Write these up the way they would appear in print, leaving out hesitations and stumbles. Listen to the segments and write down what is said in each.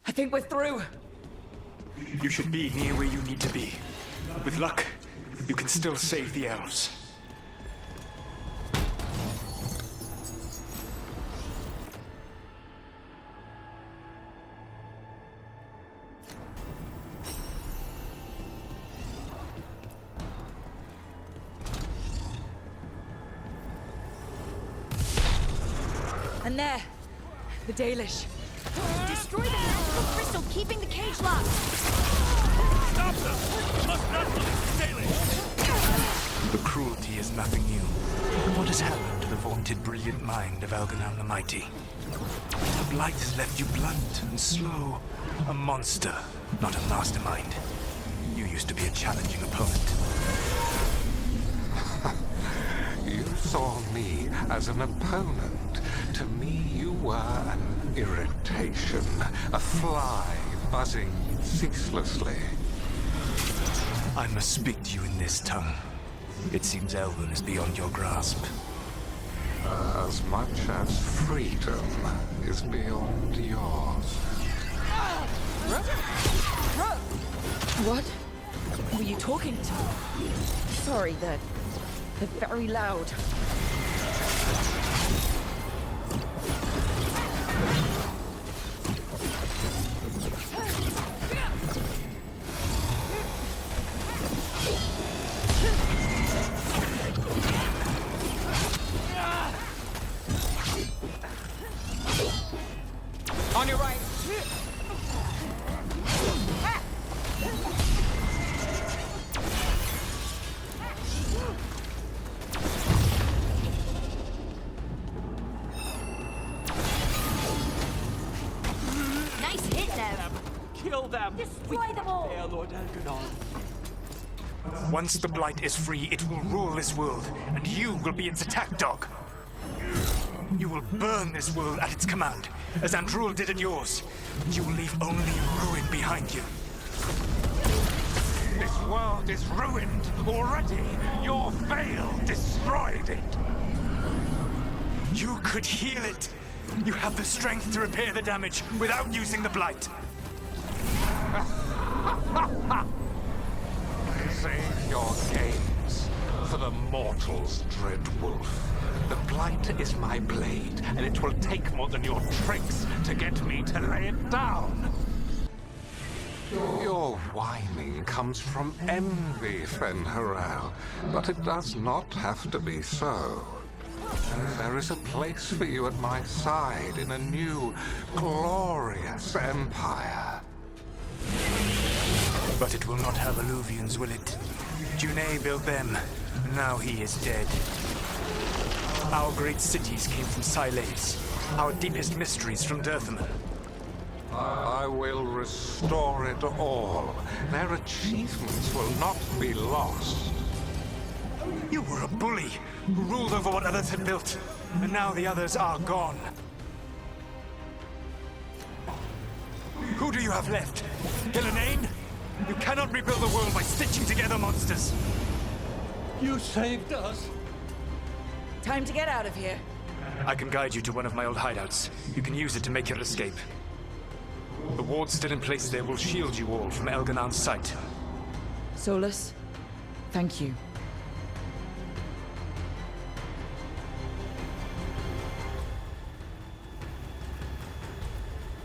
I think we're through. You should be near where you need to be. With luck, you can still save the elves. And there, the Dalish. Destroy the magical crystal keeping the cage locked! Stop them! You must not release the Dalish! The cruelty is nothing new. What has happened to the vaunted brilliant mind of Elganon the Mighty? The blight has left you blunt and slow. A monster, not a mastermind. You used to be a challenging opponent. You saw me as an opponent. To me, you were an irritation, a fly buzzing ceaselessly. I must speak to you in this tongue. It seems Elven is beyond your grasp. As much as freedom is beyond yours. What were you talking to? Sorry, they're very loud. On your right. Nice hit, them! Kill them! Destroy them all! They are Lord Elganon. Once the blight is free, it will rule this world, and you will be its attack dog. You will burn this world at its command, as Andrul did in yours. You will leave only ruin behind you. This world is ruined already. Your veil destroyed it. You could heal it. You have the strength to repair the damage without using the blight. Save your games for the mortal's dread wolf. The blight is my blade, and it will take more than your tricks to get me to lay it down. Your whining comes from envy, Fen'Harel, but it does not have to be so. There is a place for you at my side in a new, glorious empire. But it will not have Alluvians, will it? Junei built them, and now he is dead. Our great cities came from Silex, our deepest mysteries from Dirthaman. I will restore it all. Their achievements will not be lost. You were a bully who ruled over what others had built, and now the others are gone. Who do you have left? Ghilanane? You cannot rebuild the world by stitching together monsters. You saved us! Time to get out of here. I can guide you to one of my old hideouts. You can use it to make your escape. The wards still in place there will shield you all from Elganon's sight. Solus, thank you.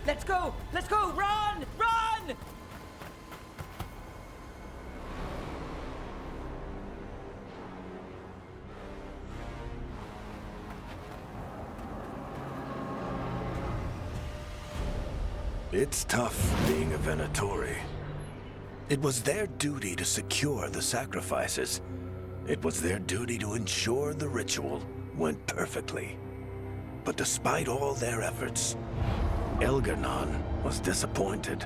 Let's go! Let's go! Run! Run! It's tough being a Venatori. It was their duty to secure the sacrifices. It was their duty to ensure the ritual went perfectly. But despite all their efforts, Elganon was disappointed.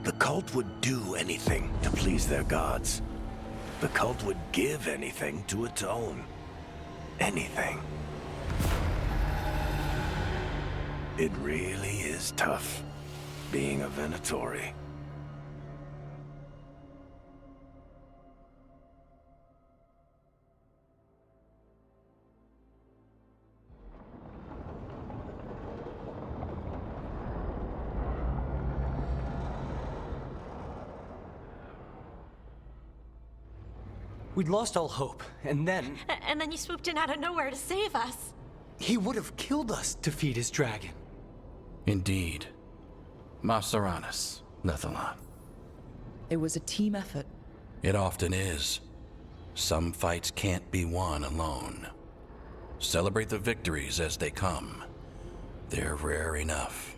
The cult would do anything to please their gods. The cult would give anything to atone. Anything. It really is tough being a Venatori. We'd lost all hope, and then... And then you swooped in out of nowhere to save us. he would have killed us to feed his dragon. Indeed. Masaranus, Nethalon. It was a team effort. It often is. Some fights can't be won alone. Celebrate the victories as they come. They're rare enough.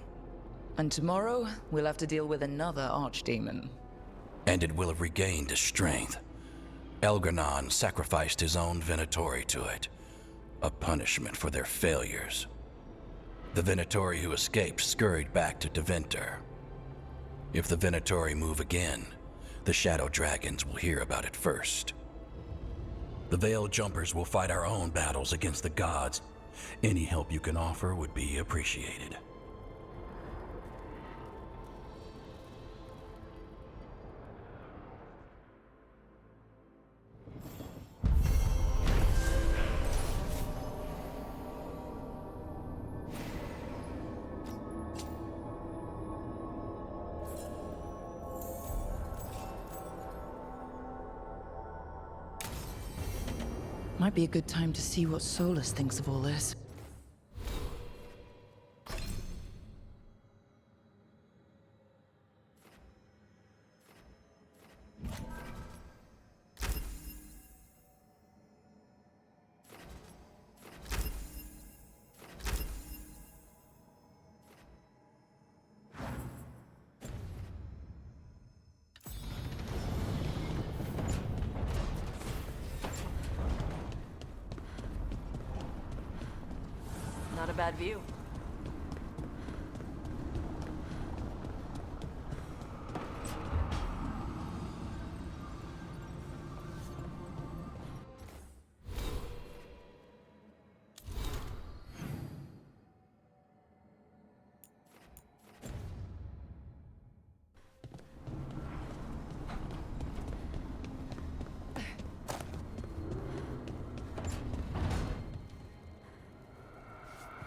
And tomorrow, we'll have to deal with another archdemon. And it will have regained its strength. Elgar'nan sacrificed his own Venatori to it. A punishment for their failures. The Venatori who escaped scurried back to Deventer. If the Venatori move again, the Shadow Dragons will hear about it first. The Veil Jumpers will fight our own battles against the gods. Any help you can offer would be appreciated. Might be a good time to see what Solus thinks of all this. Not a bad view.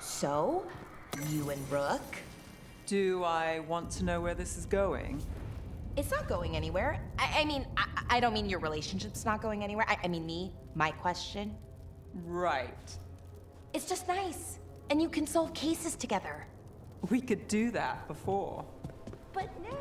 So, you and Rook? Do I want to know where this is going? It's not going anywhere. I don't mean your relationship's not going anywhere. I mean my question. Right. It's just nice. And you can solve cases together. We could do that before. But now...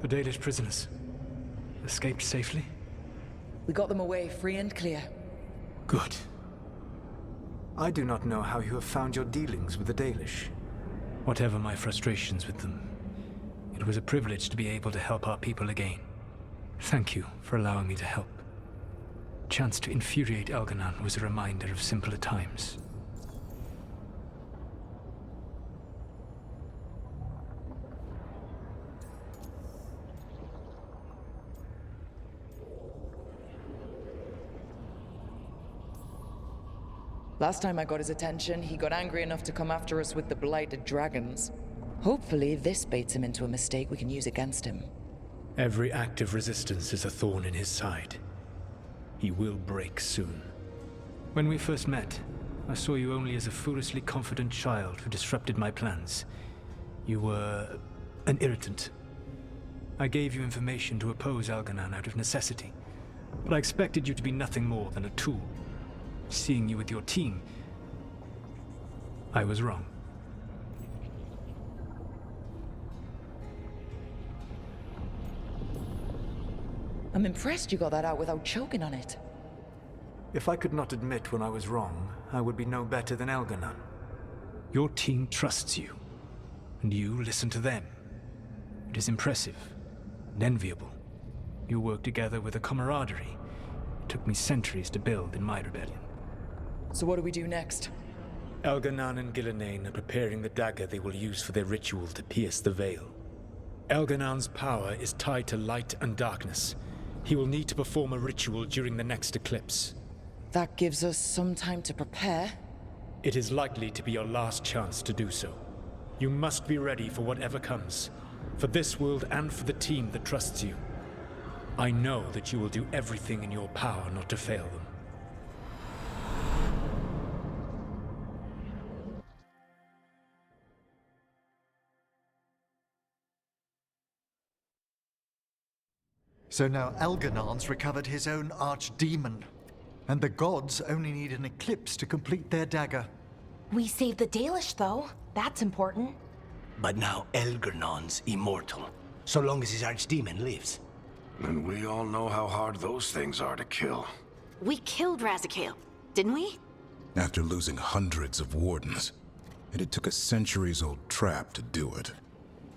The Dalish prisoners escaped safely? We got them away free and clear. Good. I do not know how you have found your dealings with the Dalish. Whatever my frustrations with them, it was a privilege to be able to help our people again. Thank you for allowing me to help. Chance to infuriate Elgar'nan was a reminder of simpler times. Last time I got his attention, he got angry enough to come after us with the blighted dragons. Hopefully this baits him into a mistake we can use against him. Every act of resistance is a thorn in his side. He will break soon. When we first met, I saw you only as a foolishly confident child who disrupted my plans. You were an irritant. I gave you information to oppose Elgar'nan out of necessity, but I expected you to be nothing more than a tool. Seeing you with your team, I was wrong. I'm impressed you got that out without choking on it. If I could not admit when I was wrong, I would be no better than Elgar'nan. Your team trusts you, and you listen to them. It is impressive and enviable. You work together with a camaraderie it took me centuries to build in my rebellion. So what do we do next? Elganon and Gillenane are preparing the dagger they will use for their ritual to pierce the veil. Elganon's power is tied to light and darkness. He will need to perform a ritual during the next eclipse. That gives us some time to prepare. It is likely to be your last chance to do so. You must be ready for whatever comes, for this world and for the team that trusts you. I know that you will do everything in your power not to fail them. So now Elganon's recovered his own archdemon, and the gods only need an eclipse to complete their dagger. We saved the Dalish, though. That's important. But now Elganon's immortal, so long as his archdemon lives. And we all know how hard those things are to kill. We killed Razikale, didn't we? After losing hundreds of wardens. And it took a centuries-old trap to do it.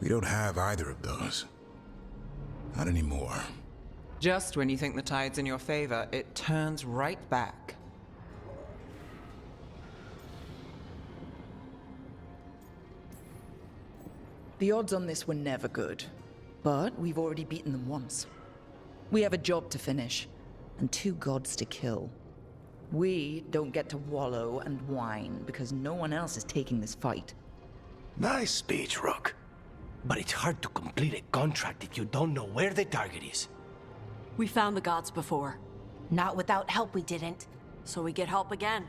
We don't have either of those. Not anymore. Just when you think the tide's in your favor, it turns right back. The odds on this were never good, but we've already beaten them once. We have a job to finish, and 2 gods to kill. We don't get to wallow and whine because no one else is taking this fight. Nice speech, Rook. But it's hard to complete a contract if you don't know where the target is. We found the gods before. Not without help, we didn't. So we get help again.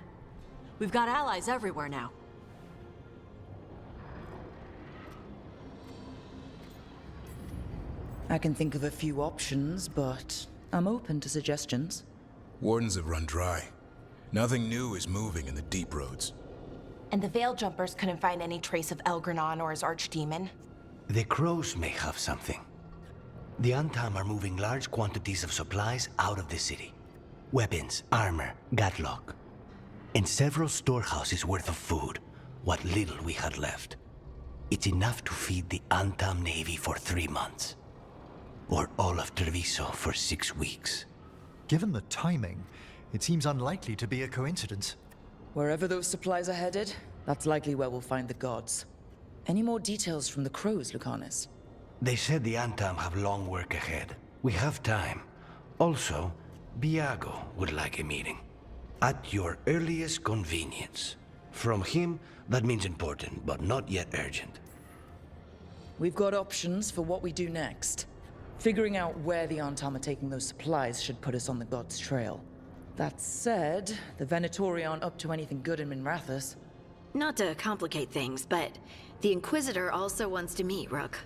We've got allies everywhere now. I can think of a few options, but I'm open to suggestions. Wardens have run dry. Nothing new is moving in the deep roads. And the Veil Jumpers couldn't find any trace of Elgranon or his archdemon. The crows may have something. The Antam are moving large quantities of supplies out of the city. Weapons, armor, gatlock. And several storehouses worth of food, what little we had left. It's enough to feed the Antam Navy for 3 months. Or all of Treviso for 6 weeks. Given the timing, it seems unlikely to be a coincidence. Wherever those supplies are headed, that's likely where we'll find the gods. Any more details from the crows, Lucanus? They said the Antam have long work ahead. We have time. Also, Biago would like a meeting. At your earliest convenience. From him, that means important, but not yet urgent. We've got options for what we do next. Figuring out where the Antam are taking those supplies should put us on the gods' trail. That said, the Venatori aren't up to anything good in Minrathous. Not to complicate things, but the Inquisitor also wants to meet Rook.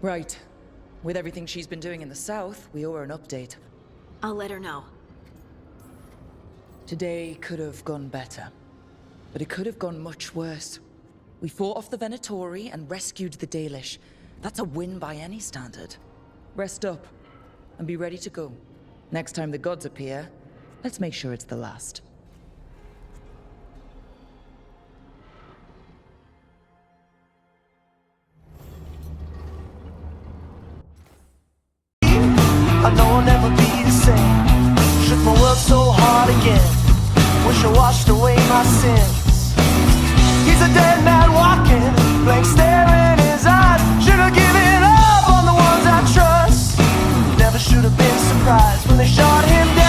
Right. With everything she's been doing in the south, we owe her an update. I'll let her know. Today could have gone better, but it could have gone much worse. We fought off the Venatori and rescued the Dalish. That's a win by any standard. Rest up, and be ready to go. Next time the gods appear, let's make sure it's the last. I know I'll never be the same. Shook my world so hard again. Wish I washed away my sins. He's a dead man walking, blank stare in his eyes. Should have given up on the ones I trust. Never should have been surprised when they shot him down.